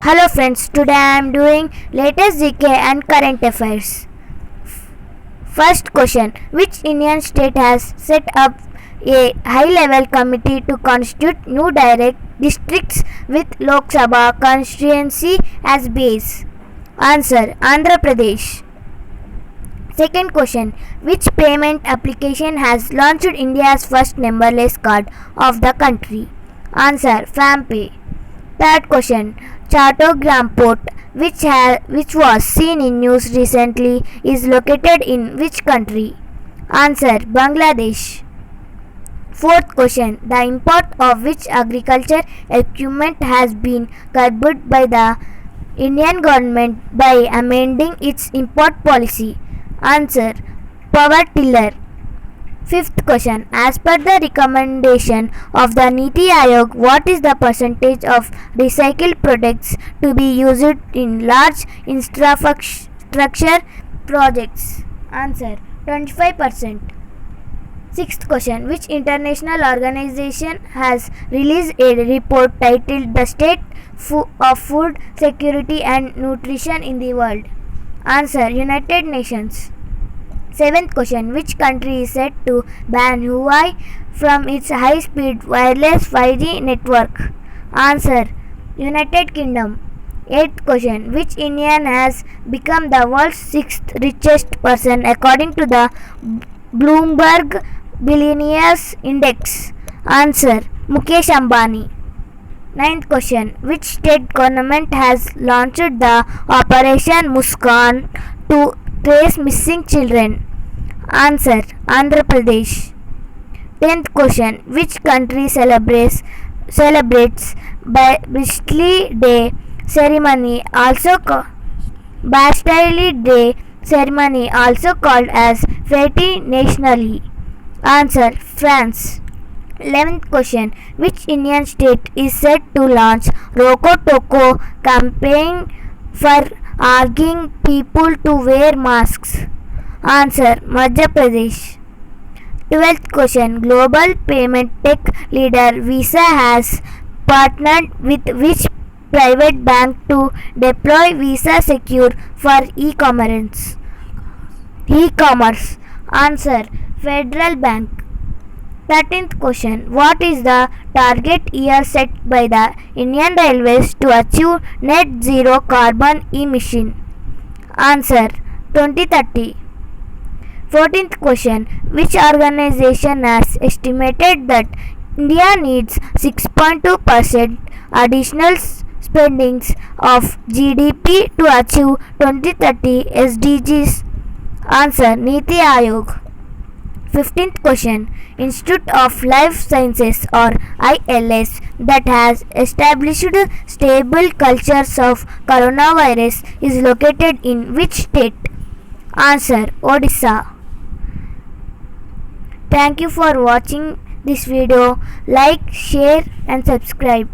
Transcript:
Hello friends, today I am doing latest GK and current affairs. First question: which Indian state has set up a high-level committee to constitute new direct districts with Lok Sabha constituency as base? Answer: Andhra Pradesh. Second question: which payment application has launched India's first numberless card of the country? Answer: FamPay. Third question: Chattogram Port, which was seen in news recently, is located in which country? Answer: Bangladesh. Fourth question: the import of which agriculture equipment has been curbed by the Indian government by amending its import policy? Answer: Power tiller. Fifth question: as per the recommendation of the Niti Aayog, what is the percentage of recycled products to be used in large infrastructure projects? Answer: 25%. Sixth question: which international organization has released a report titled The State of Food Security and Nutrition in the World? Answer: United Nations. Seventh question: which country is set to ban Huawei from its high-speed wireless 5G network? Answer: United Kingdom. Eighth question: which Indian has become the world's sixth richest person according to the Bloomberg Billionaires Index? Answer: Mukesh Ambani. Ninth question: which state government has launched the Operation Muskaan to trace missing children? Answer: Andhra Pradesh. 10th question: which country celebrates Bastille Day ceremony also called as Fête Nationale? Answer: France. 11th question: which Indian state is set to launch Roko Toko campaign for urging people to wear masks? Answer: Madhya Pradesh. 12th question: global payment tech leader Visa has partnered with which private bank to deploy Visa Secure for e-commerce? Answer: Federal Bank. 13th question: what is the target year set by the Indian Railways to achieve net zero carbon emission? Answer: 2030. 14th question: which organization has estimated that India needs 6.2% additional spendings of GDP to achieve 2030 SDGs? Answer: Niti Aayog. 15th question: Institute of Life Sciences or ILS that has established stable cultures of coronavirus is located in which state? Answer: Odisha. Thank you for watching this video. Like, share and subscribe.